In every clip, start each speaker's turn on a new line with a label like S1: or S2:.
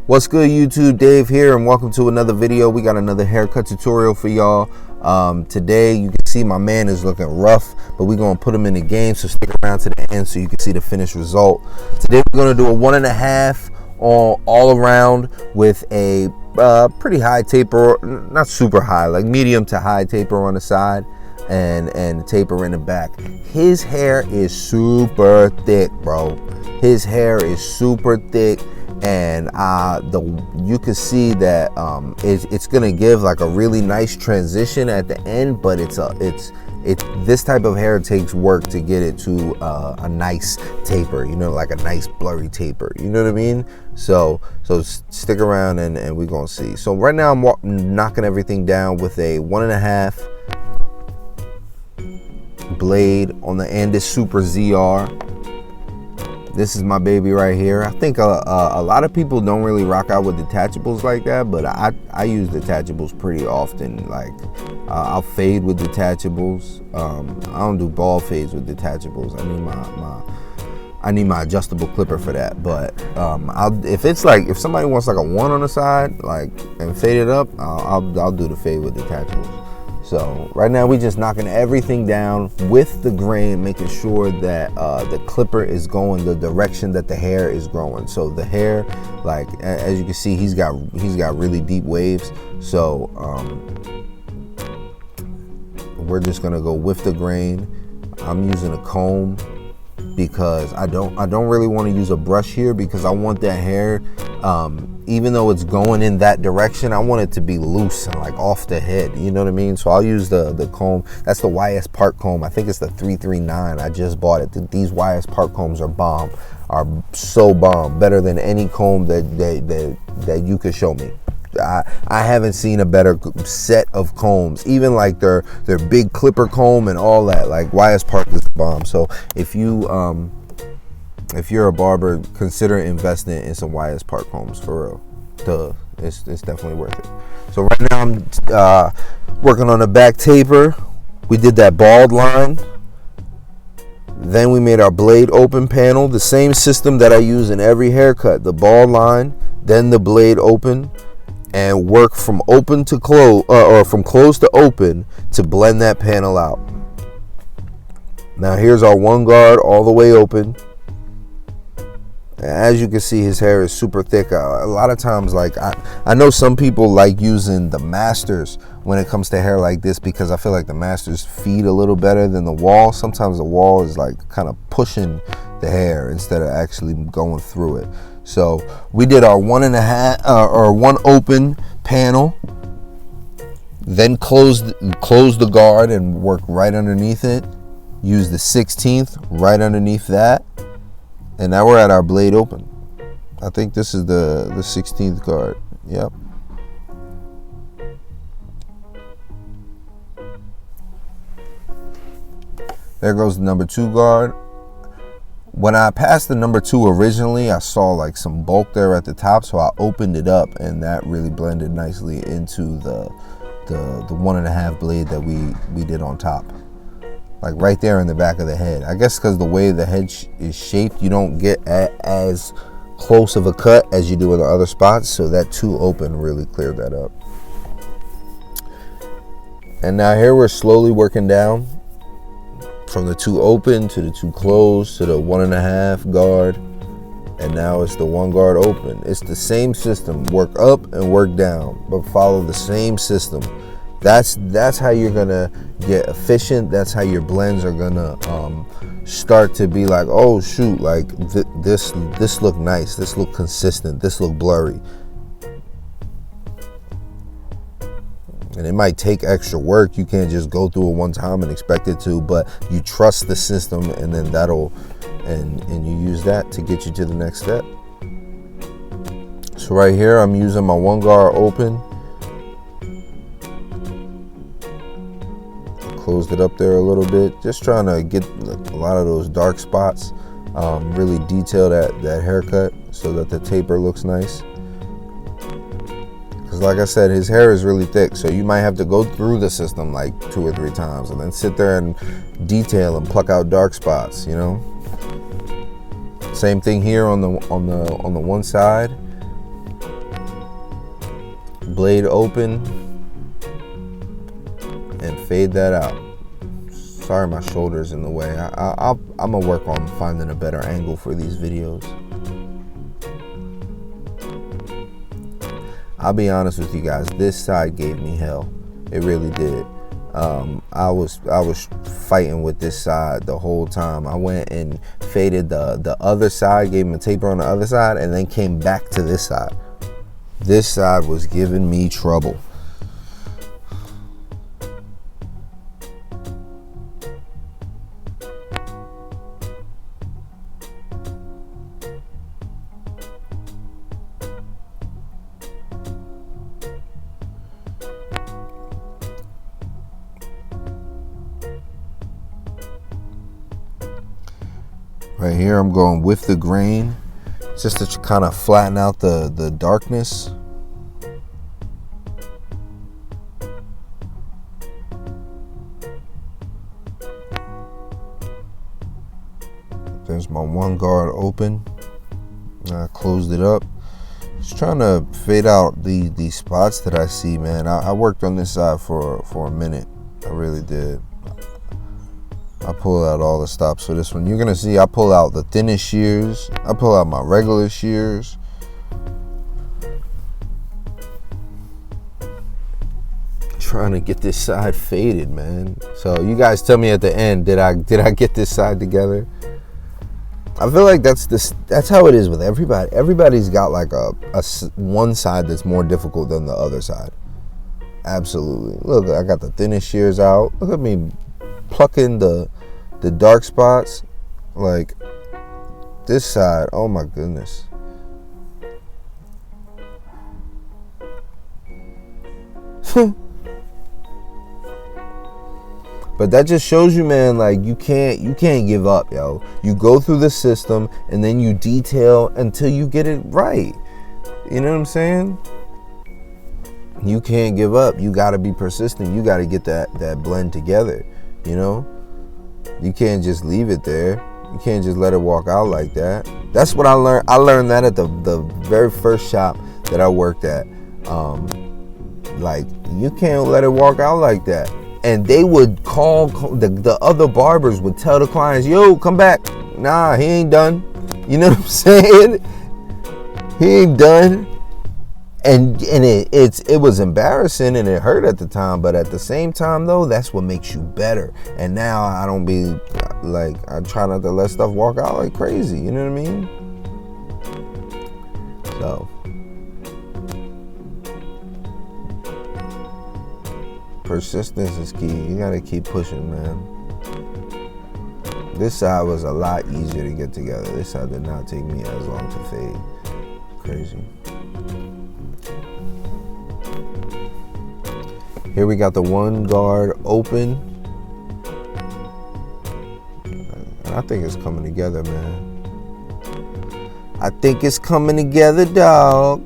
S1: What's good, YouTube? Dave here, and welcome to another video. We got another haircut tutorial for y'all. Today you can see my man is looking rough, but we're gonna put him in the game, so stick around to the end so you can see the finished result. Today we're gonna do a 1.5 all around with a pretty high taper, not super high, like medium to high taper on the side, and taper in the back. His hair is super thick, bro. His hair is super thick, and you can see that it's gonna give like a really nice transition at the end, but it's this type of hair takes work to get it to a nice taper, you know, like a nice blurry taper, you know what I mean? So stick around and we're gonna see. So right now I'm knocking everything down with a 1.5 blade on the Andis Super ZR. This is my baby right here. I think a lot of people don't really rock out with detachables like that, but I use detachables pretty often. Like I'll fade with detachables. I don't do ball fades with detachables. I need my adjustable clipper for that. But if somebody wants like a 1 on the side, like, and fade it up, I'll do the fade with detachables. So right now we're just knocking everything down with the grain, making sure that the clipper is going the direction that the hair is growing. So the hair, like as you can see, he's got really deep waves. So we're just gonna go with the grain. I'm using a comb because I don't really want to use a brush here, because I want that hair, even though it's going in that direction, I want it to be loose and like off the head, you know what I mean? So I'll use the comb. That's the YS Park comb. I think it's the 339. I just bought it. These YS Park combs are bomb, are so bomb, better than any comb that you could show me. I haven't seen a better set of combs, even like their big clipper comb and all that. Like YS Park is the bomb. So if you're a barber, consider investing in some YS Park combs, for real. It's definitely worth it. So right now I'm working on the back taper. We did that bald line. Then we made our blade open panel, the same system that I use in every haircut. The bald line, then the blade open, and work from open to close, or from close to open, to blend that panel out. Now here's our one guard all the way open. As you can see, his hair is super thick. A lot of times, like I know some people like using the masters when it comes to hair like this, because I feel like the masters feed a little better than the wall. Sometimes the wall is like kind of pushing the hair instead of actually going through it. So we did our 1.5 or one open panel, then close the guard and work right underneath it. Use the 16th right underneath that, and now we're at our blade open. I think this is the 16th guard. Yep. There goes the number 2 guard. When I passed the number 2 originally, I saw like some bulk there at the top, so I opened it up, and that really blended nicely into the 1.5 blade that we did on top, like right there in the back of the head. I guess because the way the head is shaped, you don't get as close of a cut as you do in the other spots, so that 2 open really cleared that up. And now here we're slowly working down from the 2 open to the 2 closed to the 1.5 guard, and now it's the 1 guard open. It's the same system, work up and work down, but follow the same system. That's how you're gonna get efficient. That's how your blends are gonna start to be like, oh shoot, like this look nice, this look consistent, this look blurry. And it might take extra work. You can't just go through it one time and expect it to, but you trust the system, and then and you use that to get you to the next step. So right here, I'm using my 1 guard open. Closed it up there a little bit, just trying to get a lot of those dark spots, really detail that haircut so that the taper looks nice. Because like I said, his hair is really thick, so you might have to go through the system like 2 or 3 times and then sit there and detail and pluck out dark spots, you know. Same thing here on the one side. blade open and fade that out. Sorry, my shoulder's in the way. I'm gonna work on finding a better angle for these videos. I'll be honest with you guys, this side gave me hell. It really did. I was fighting with this side the whole time. I went and faded the other side, gave him a taper on the other side, and then came back to this side. This side was giving me trouble. Right here, I'm going with the grain, just to kind of flatten out the darkness. There's my one guard open. I closed it up. Just trying to fade out the spots that I see, man. I worked on this side for a minute. I really did. I pull out all the stops for this one. You're gonna see I pull out the thinnest shears. I pull out my regular shears. Trying to get this side faded, man. So you guys tell me at the end, did I get this side together? I feel like that's how it is with everybody. Everybody's got like a one side that's more difficult than the other side. Absolutely. Look, I got the thinnest shears out. Look at me plucking the dark spots. Like this side, oh my goodness. But that just shows you, man, like you can't give up, yo. You go through the system and then you detail until you get it right. You know what I'm saying? You can't give up. You got to be persistent. You got to get that blend together, you know? You can't just leave it there. You can't just let it walk out like that. That's what I learned. I learned that at the very first shop that I worked at. Like, you can't let it walk out like that. And they would call, the other barbers would tell the clients, yo, come back. Nah, he ain't done. You know what I'm saying? He ain't done. And it was embarrassing and it hurt at the time, but at the same time though, that's what makes you better. And now I don't be like, I try not to let stuff walk out like crazy, you know what I mean? So persistence is key. You gotta keep pushing, man. This side was a lot easier to get together. This side did not take me as long to fade. Crazy. Here we got the one guard open. And I think it's coming together, man. I think it's coming together, dog.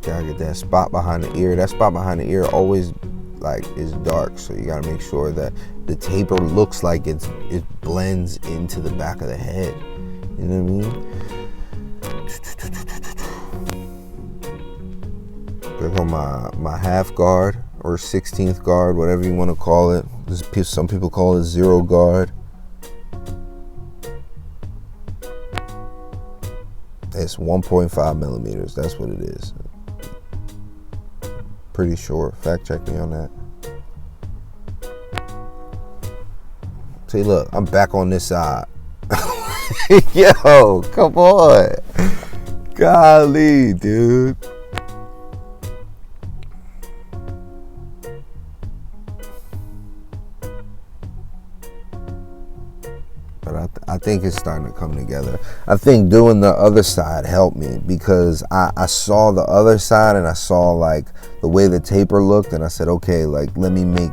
S1: Gotta get that spot behind the ear. That spot behind the ear always like is dark, so you gotta make sure that the taper looks like it blends into the back of the head. You know what I mean? There go my half guard or 16th guard, whatever you want to call it. Some people call it zero guard. It's 1.5 millimeters. That's what it is. Pretty sure. Fact check me on that. See, look, I'm back on this side. Yo, come on. Golly, dude. But I think it's starting to come together. I think doing the other side helped me because I saw the other side and I saw like the way the taper looked and I said, okay, like let me make,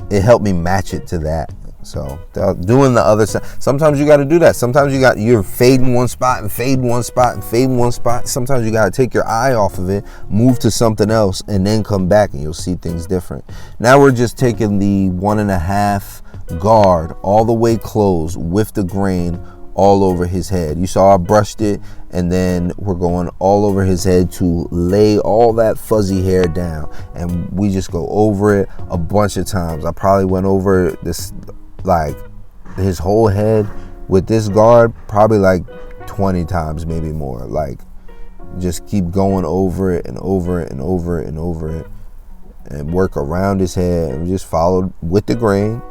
S1: it helped me match it to that. So doing the other side, sometimes you got to do that. Sometimes you're fading one spot and fading one spot and fading one spot. Sometimes you got to take your eye off of it, move to something else, and then come back and you'll see things different. Now we're just taking the 1.5 guard all the way closed with the grain all over his head. You saw I brushed it, and then we're going all over his head to lay all that fuzzy hair down, and we just go over it a bunch of times. I probably went over this, like, his whole head with this guard probably like 20 times, maybe more. Like, just keep going over it and over it and over it and over it, and work around his head, and just followed with the grain.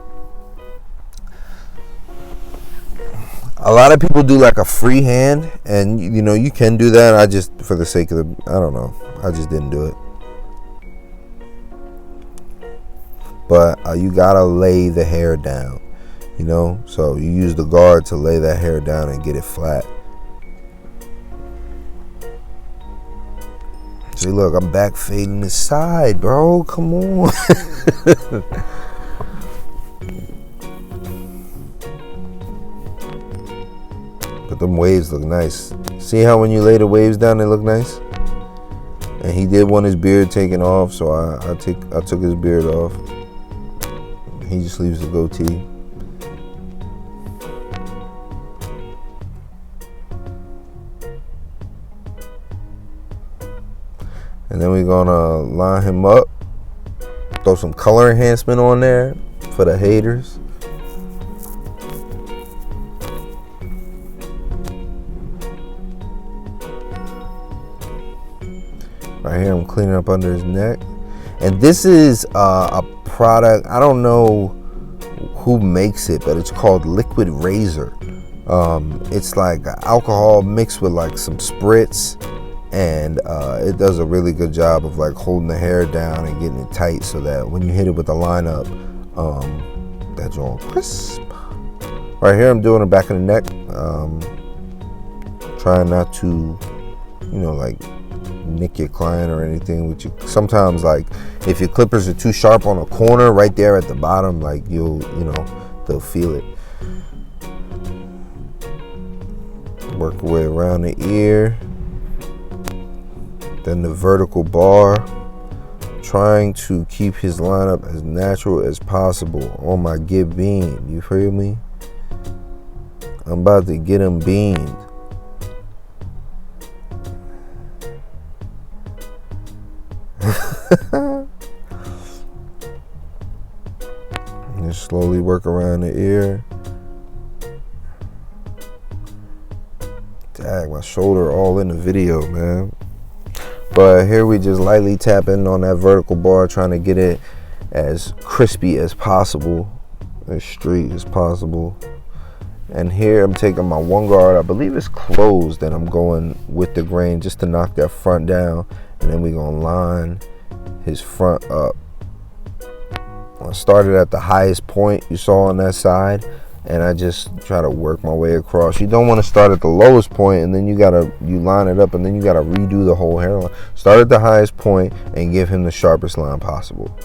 S1: A lot of people do like a free hand, and you know, you can do that. I just, for the sake of the, I don't know, I just didn't do it. But you gotta lay the hair down, you know, so you use the guard to lay that hair down and get it flat. See, look, I'm back fading the side, bro, come on. But them waves look nice. See how when you lay the waves down, they look nice? And he did want his beard taken off, so I took his beard off. He just leaves the goatee. And then we're gonna line him up, throw some color enhancement on there for the haters. Right here, I'm cleaning up under his neck. And this is a product, I don't know who makes it, but it's called Liquid Razor. It's like alcohol mixed with like some spritz, and it does a really good job of like holding the hair down and getting it tight, so that when you hit it with the lineup, that's all crisp. Right here, I'm doing the back of the neck, trying not to, you know, like nick your client or anything. Which sometimes, like, if your clippers are too sharp on a corner right there at the bottom, like you know, they'll feel it. Work your way around the ear, then the vertical bar, trying to keep his lineup as natural as possible on my get beam. You feel me? I'm about to get him beamed. Just slowly work around the ear. Dang, my shoulder all in the video, man. But here we just lightly tapping on that vertical bar, trying to get it as crispy as possible, as straight as possible. And here I'm taking my one guard, I believe it's closed, and I'm going with the grain just to knock that front down. And then we're gonna line his front up. I started at the highest point you saw on that side, and I just try to work my way across. You don't want to start at the lowest point and then you line it up and then you gotta redo the whole hairline. Start at the highest point and give him the sharpest line possible.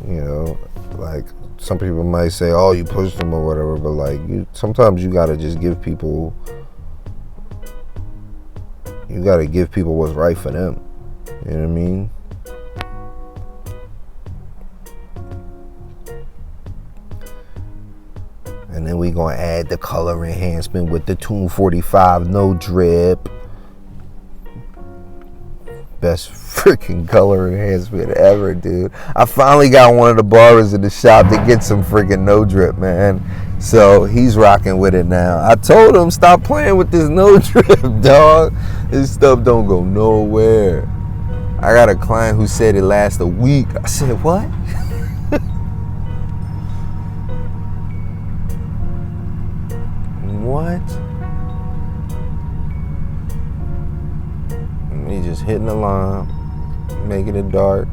S1: You know, like some people might say, oh, you pushed him or whatever, but like sometimes you gotta just give people, what's right for them. You know what I mean? And then we gonna add the color enhancement with the Tune 45 no drip. Best freaking color enhancement ever, dude. I finally got one of the barbers in the shop to get some freaking no drip, man. So he's rocking with it now. I told him, stop playing with this no drip, dog. This stuff don't go nowhere. I got a client who said it lasts a week. I said, what? What? And he just hitting the line, making it dark.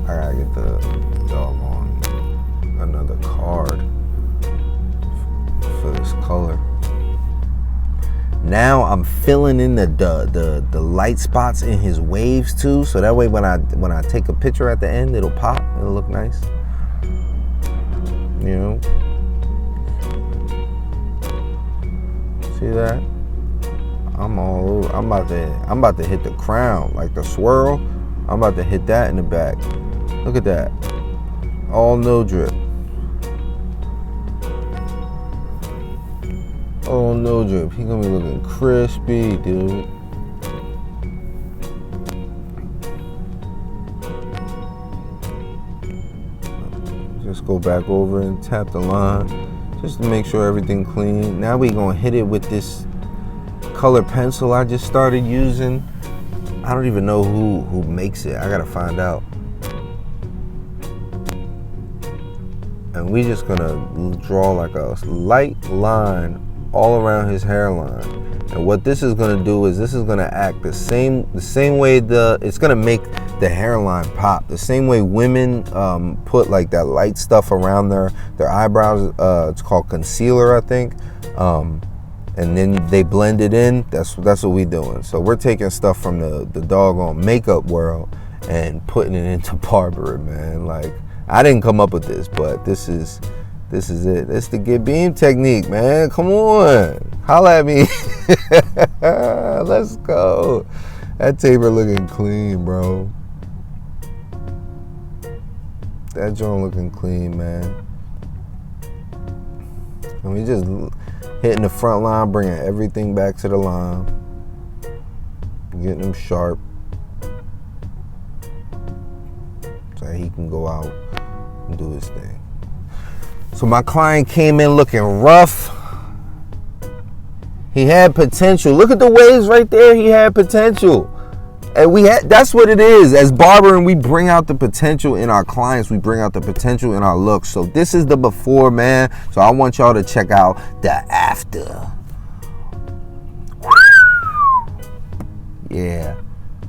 S1: I gotta get the doggone another card for this color. Now I'm filling in the light spots in his waves too, so that way when I take a picture at the end, it'll pop, it'll look nice. You know. See that? I'm all over. I'm about to hit the crown, like the swirl. I'm about to hit that in the back. Look at that. All no drip. All no drip. He gonna be looking crispy, dude. Just go back over and tap the line just to make sure everything clean. Now we gonna hit it with this color pencil I just started using. I don't even know who makes it. I gotta find out. And we just gonna draw like a light line all around his hairline. And what this is gonna do is this is gonna act the same way it's gonna make the hairline pop. The same way women put like that light stuff around their eyebrows. It's called concealer, I think. And then they blend it in. That's what we doing. So we're taking stuff from the doggone makeup world and putting it into barbering, man. Like, I didn't come up with this, but this is it. It's the get beam technique, man. Come on, holla at me. Let's go. That taper looking clean, bro. That joint looking clean, man. And we just hitting the front line, bringing everything back to the line, getting them sharp so he can go out and do his thing. So my client came in looking rough. He had potential. Look at the waves right there. He had potential. And that's what it is. As barbering, we bring out the potential in our clients. We bring out the potential in our looks. So this is the before, man. So I want y'all to check out the after. Yeah,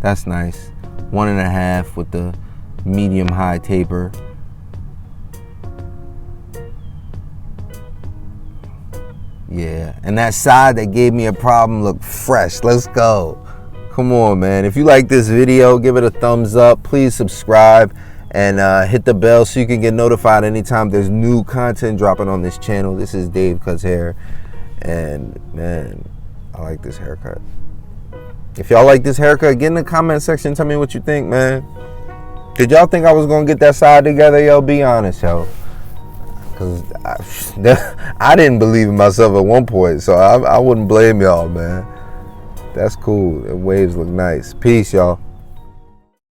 S1: that's nice. 1.5 with the medium high taper. Yeah, and that side that gave me a problem looked fresh. Let's go. Come on, man. If you like this video, give it a thumbs up. Please subscribe and hit the bell so you can get notified anytime there's new content dropping on this channel. This is Dave Cuts Hair, and man, I like this haircut. If y'all like this haircut, get in the comment section. Tell me what you think, man. Did y'all think I was gonna get that side together, yo? Be honest, yo. Cause I didn't believe in myself at one point, so I wouldn't blame y'all, man. That's cool. The waves look nice. Peace, y'all.